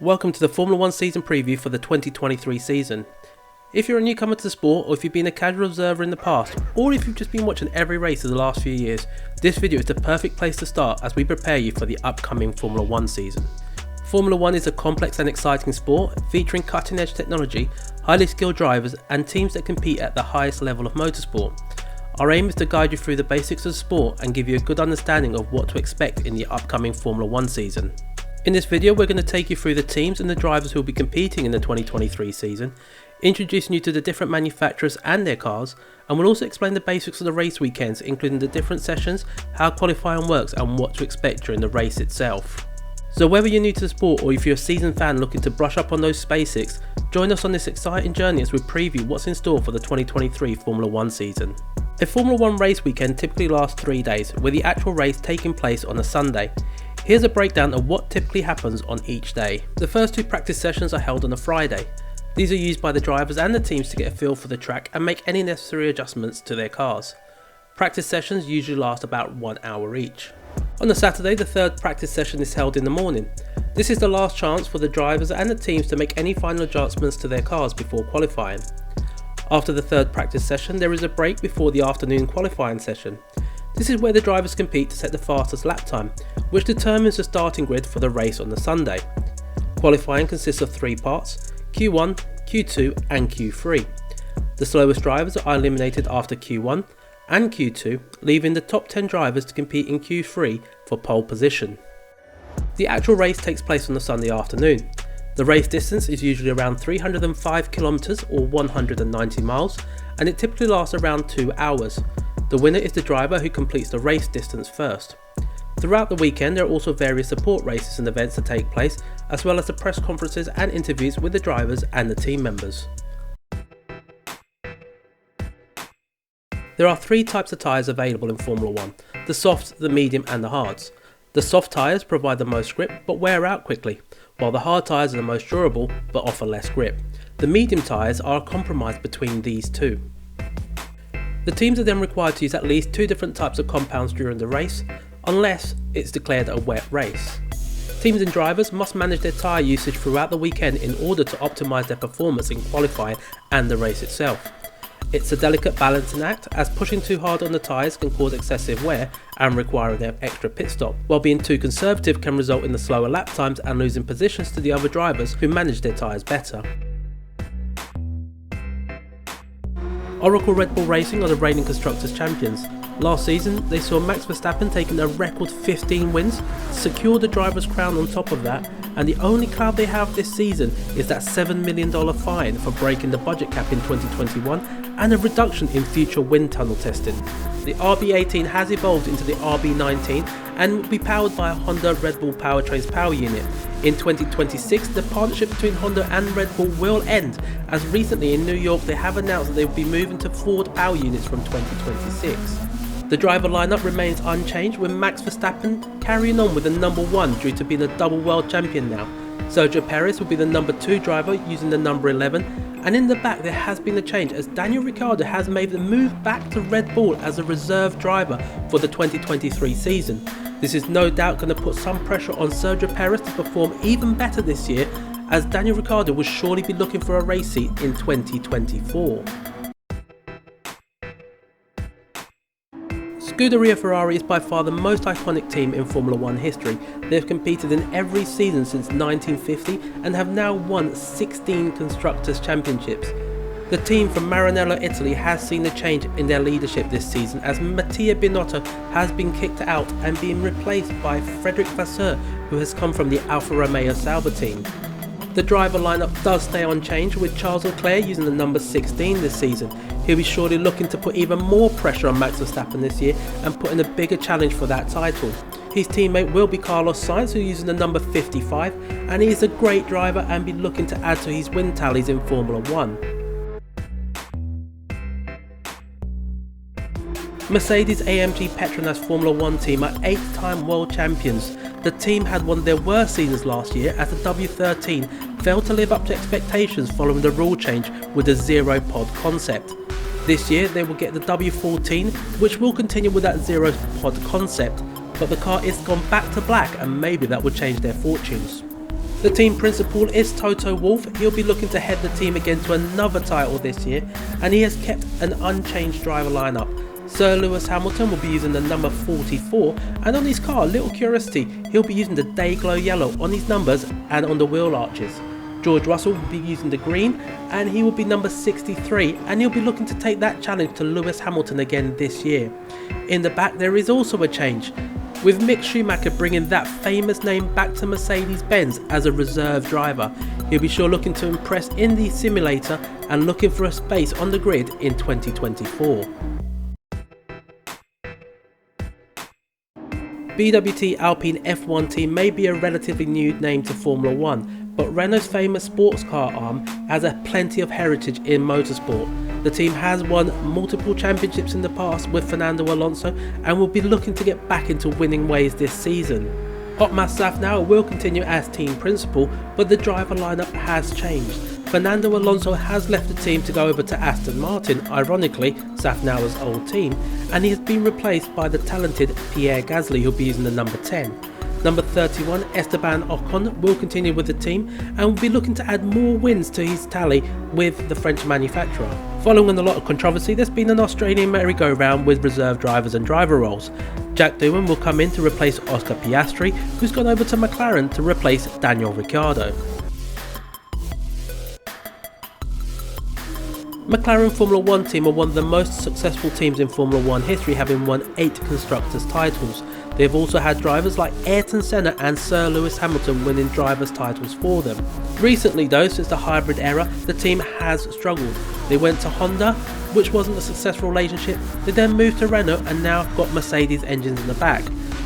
Welcome to the Formula 1 season preview for the 2023 season. If you're a newcomer to the sport, or if you've been a casual observer in the past, or if you've just been watching every race of the last few years, this video is the perfect place to start as we prepare you for the upcoming Formula 1 season. Formula 1 is a complex and exciting sport featuring cutting edge technology, highly skilled drivers and teams that compete at the highest level of motorsport. Our aim is to guide you through the basics of the sport and give you a good understanding of what to expect in the upcoming Formula 1 season. In this video we're going to take you through the teams and the drivers who will be competing in the 2023 season, introducing you to the different manufacturers and their cars, and we'll also explain the basics of the race weekends, including the different sessions, how qualifying works and what to expect during the race itself. So whether you're new to the sport or if you're a seasoned fan looking to brush up on those basics, join us on this exciting journey as we preview what's in store for the 2023 Formula 1 season. A Formula 1 race weekend typically lasts 3 days, with the actual race taking place on a Sunday. Here's a breakdown of what typically happens on each day. The first 2 practice sessions are held on a Friday. These are used by the drivers and the teams to get a feel for the track and make any necessary adjustments to their cars. Practice sessions usually last about 1 hour each. On the Saturday, the third practice session is held in the morning. This is the last chance for the drivers and the teams to make any final adjustments to their cars before qualifying. After the third practice session, there is a break before the afternoon qualifying session. This is where the drivers compete to set the fastest lap time, which determines the starting grid for the race on the Sunday. Qualifying consists of 3 parts: Q1, Q2 and Q3. The slowest drivers are eliminated after Q1 and Q2, leaving the top 10 drivers to compete in Q3 for pole position. The actual race takes place on the Sunday afternoon. The race distance is usually around 305 kilometers or 190 miles, and it typically lasts around 2 hours. The winner is the driver who completes the race distance first. Throughout the weekend there are also various support races and events that take place, as well as the press conferences and interviews with the drivers and the team members. There are 3 types of tyres available in Formula 1, the softs, the medium and the hards. The soft tyres provide the most grip but wear out quickly, while the hard tyres are the most durable but offer less grip. The medium tyres are a compromise between these two. The teams are then required to use at least 2 different types of compounds during the race, unless it's declared a wet race. Teams and drivers must manage their tyre usage throughout the weekend in order to optimise their performance in qualifying and the race itself. It's a delicate balancing act, as pushing too hard on the tyres can cause excessive wear and require an extra pit stop, while being too conservative can result in the slower lap times and losing positions to the other drivers who manage their tyres better. Oracle Red Bull Racing are the reigning Constructors' Champions. Last season, they saw Max Verstappen taking a record 15 wins, secure the driver's crown on top of that, and the only cloud they have this season is that $7 million fine for breaking the budget cap in 2021 and a reduction in future wind tunnel testing. The RB18 has evolved into the RB19 and will be powered by a Honda Red Bull Powertrain's power unit. In 2026, the partnership between Honda and Red Bull will end, as recently in New York they have announced that they will be moving to Ford power units from 2026. The driver lineup remains unchanged, with Max Verstappen carrying on with the number 1 due to being a double world champion now. Sergio Perez will be the number 2 driver using the number 11, and in the back there has been a change, as Daniel Ricciardo has made the move back to Red Bull as a reserve driver for the 2023 season. This is no doubt going to put some pressure on Sergio Perez to perform even better this year, as Daniel Ricciardo will surely be looking for a race seat in 2024. Scuderia Ferrari is by far the most iconic team in Formula 1 history. They have competed in every season since 1950 and have now won 16 Constructors' Championships. The team from Maranello, Italy has seen a change in their leadership this season, as Mattia Binotto has been kicked out and being replaced by Frederic Vasseur, who has come from the Alfa Romeo Sauber team. The driver lineup does stay unchanged, with Charles Leclerc using the number 16 this season. He'll be surely looking to put even more pressure on Max Verstappen this year and put in a bigger challenge for that title. His teammate will be Carlos Sainz, who uses the number 55, and he is a great driver and be looking to add to his win tallies in Formula 1. Mercedes-AMG Petronas Formula 1 team are 8-time world champions. The team had one of their worst seasons last year, as the W13 failed to live up to expectations following the rule change with the zero pod concept. This year they will get the W14, which will continue with that zero pod concept, but the car is gone back to black and maybe that will change their fortunes. The team principal is Toto Wolff. He'll be looking to head the team again to another title this year, and he has kept an unchanged driver lineup. Sir Lewis Hamilton will be using the number 44, and on his car, little curiosity, he'll be using the Dayglow yellow on his numbers and on the wheel arches. George Russell will be using the green, and he will be number 63, and he'll be looking to take that challenge to Lewis Hamilton again this year. In the back there is also a change, with Mick Schumacher bringing that famous name back to Mercedes-Benz as a reserve driver. He'll be sure looking to impress in the simulator and looking for a space on the grid in 2024. BWT Alpine F1 team may be a relatively new name to Formula 1, but Renault's famous sports car arm has plenty of heritage in motorsport. The team has won multiple championships in the past with Fernando Alonso and will be looking to get back into winning ways this season. Otmar Szafnauer will continue as team principal, but the driver lineup has changed. Fernando Alonso has left the team to go over to Aston Martin, ironically Szafnauer's old team, and he has been replaced by the talented Pierre who'll be using the number 10. Number 31, Esteban Ocon, will continue with the team and will be looking to add more wins to his tally with the French manufacturer. Following a lot of controversy, there's been an Australian merry-go-round with reserve drivers and driver roles. Jack Doohan will come in to replace Oscar Piastri, who's gone over to McLaren to replace Daniel Ricciardo. McLaren Formula 1 team are one of the most successful teams in Formula 1 history, having won 8 constructors titles. They have also had drivers like Ayrton Senna and Sir Lewis Hamilton winning drivers titles for them. Recently though, since the hybrid era, the team has struggled. They went to Honda, which wasn't a successful relationship. They then moved to Renault and now got Mercedes engines in the back.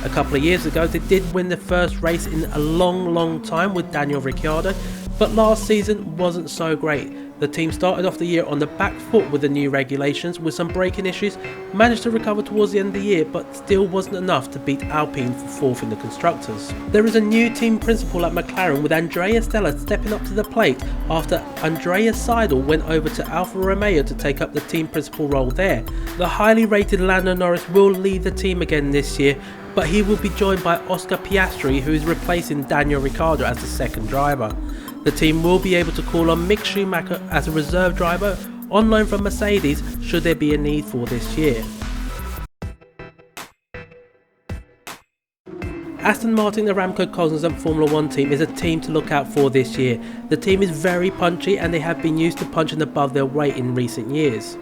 A couple of years ago they did win the first race in a long time with Daniel Ricciardo, but last season wasn't so great. The team started off the year on the back foot with the new regulations with some braking issues, managed to recover towards the end of the year but still wasn't enough to beat Alpine for 4th in the constructors. There is a new team principal at McLaren with Andrea Stella stepping up to the plate after Andrea Seidel went over to Alfa Romeo to take up the team principal role there. The highly rated Lando Norris will lead the team again this year, but he will be joined by Oscar Piastri, who is replacing Daniel Ricciardo as the second driver. The team will be able to call on Mick Schumacher as a reserve driver on loan from Mercedes should there be a need for this year. Aston Martin Aramco Cognizant Formula 1 team is a team to look out for this year. The team is very punchy and they have been used to punching above their weight in recent years.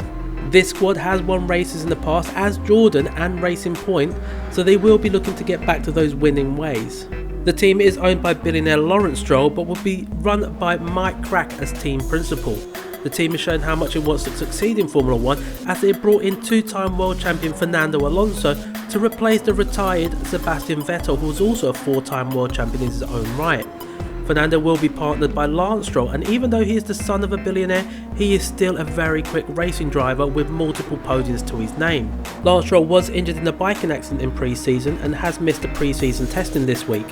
This squad has won races in the past as Jordan and Racing Point, so they will be looking to get back to those winning ways. The team is owned by billionaire Lawrence Stroll but will be run by Mike Crack as team principal. The team has shown how much it wants to succeed in Formula 1 as they brought in 2-time world champion Fernando Alonso to replace the retired Sebastian Vettel, who was also a 4-time world champion in his own right. Fernando will be partnered by Lance Stroll, and even though he is the son of a billionaire, he is still a very quick racing driver with multiple podiums to his name. Lance Stroll was injured in a biking accident in pre-season and has missed the pre-season testing this week.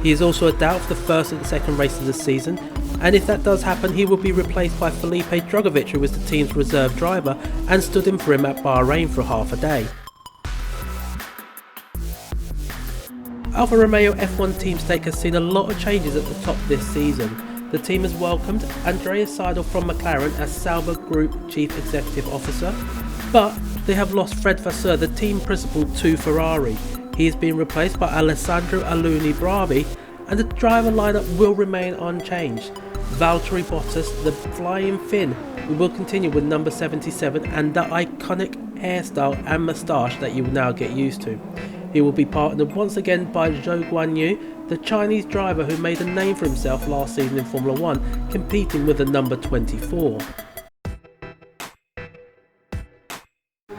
He is also a doubt for the first and second race of the season, and if that does happen he will be replaced by Felipe Drugovich, who was the team's reserve driver and stood in for him at Bahrain for half a day. Alfa Romeo F1 team stake has seen a lot of changes at the top this season. The team has welcomed Andrea Seidel from McLaren as Sauber Group Chief Executive Officer, but they have lost Fred Vasseur, the team principal, to Ferrari. He is being replaced by Alessandro Aluni Bravi, and the driver lineup will remain unchanged. Valtteri Bottas, the Flying Finn, will continue with number 77 and the iconic hairstyle and moustache that you will now get used to. He will be partnered once again by Zhou Guanyu, the Chinese driver who made a name for himself last season in Formula 1, competing with the number 24.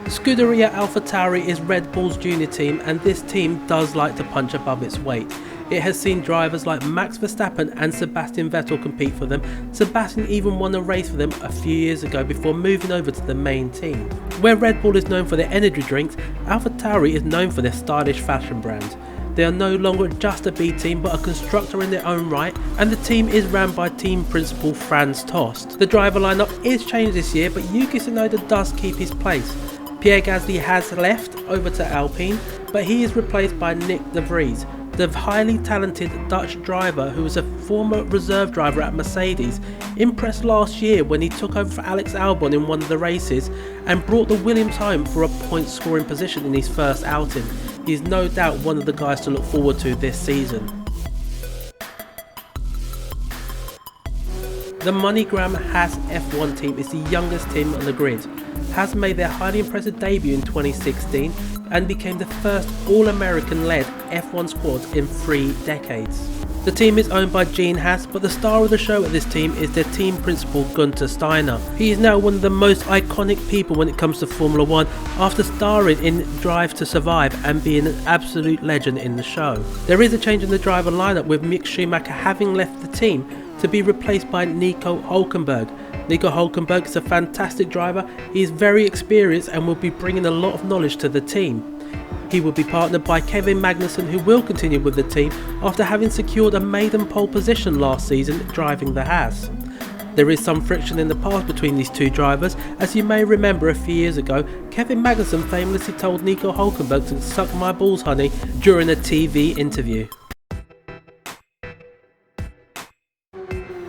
Scuderia AlphaTauri is Red Bull's junior team, and this team does like to punch above its weight. It has seen drivers like Max Verstappen and Sebastian Vettel compete for them. Sebastian even won a race for them a few years ago before moving over to the main team. Where Red Bull is known for their energy drinks, AlphaTauri is known for their stylish fashion brand. They are no longer just a B team but a constructor in their own right, and the team is ran by team principal Franz Tost. The driver lineup is changed this year, but Yuki Tsunoda does keep his place. Pierre has left over to Alpine, but he is replaced by Nick de Vries. The highly talented Dutch driver, who was a former reserve driver at Mercedes, impressed last year when he took over for Alex Albon in one of the races and brought the Williams home for a point scoring position in his first outing. He is no doubt one of the guys to look forward to this season. The MoneyGram Haas F1 team is the youngest team on the grid. Haas made their highly impressive debut in 2016 and became the first all-American led F1 squad in 3 decades. The team is owned by Gene Haas, but the star of the show at this team is their team principal Gunther Steiner. He is now one of the most iconic people when it comes to Formula 1 after starring in Drive to Survive and being an absolute legend in the show. There is a change in the driver lineup, with Mick Schumacher having left the team to be replaced by Nico Hülkenberg. Nico Hülkenberg is a fantastic driver. He is very experienced and will be bringing a lot of knowledge to the team. He will be partnered by Kevin Magnussen, who will continue with the team after having secured a maiden pole position last season driving the Haas. There is some friction in the past between these two drivers. As you may remember, a few years ago, Kevin Magnussen famously told Nico Hülkenberg to suck my balls, honey, during a TV interview.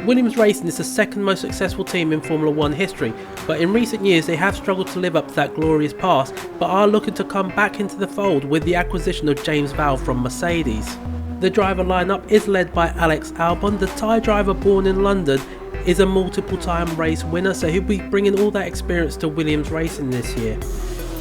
Williams Racing is the second most successful team in Formula 1 history, but in recent years they have struggled to live up to that glorious past, but are looking to come back into the fold with the acquisition of James Vowles from Mercedes. The driver lineup is led by Alex Albon. The Thai driver, born in London, is a multiple time race winner, so he'll be bringing all that experience to Williams Racing this year.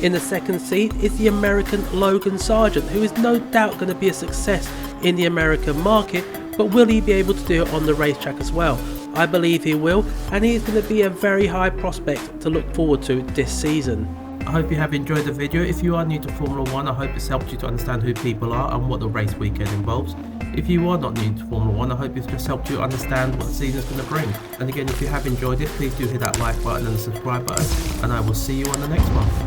In the second seat is the American Logan Sargeant, who is no doubt going to be a success in the American market, but will he be able to do it on the racetrack as well? I believe he will, and he is going to be a very high prospect to look forward to this season. I hope you have enjoyed the video. If you are new to Formula 1, I hope it's helped you to understand who people are and what the race weekend involves. If you are not new to Formula 1, I hope it's just helped you understand what the season is going to bring. And again, if you have enjoyed it, please do hit that like button and the subscribe button, and I will see you on the next one.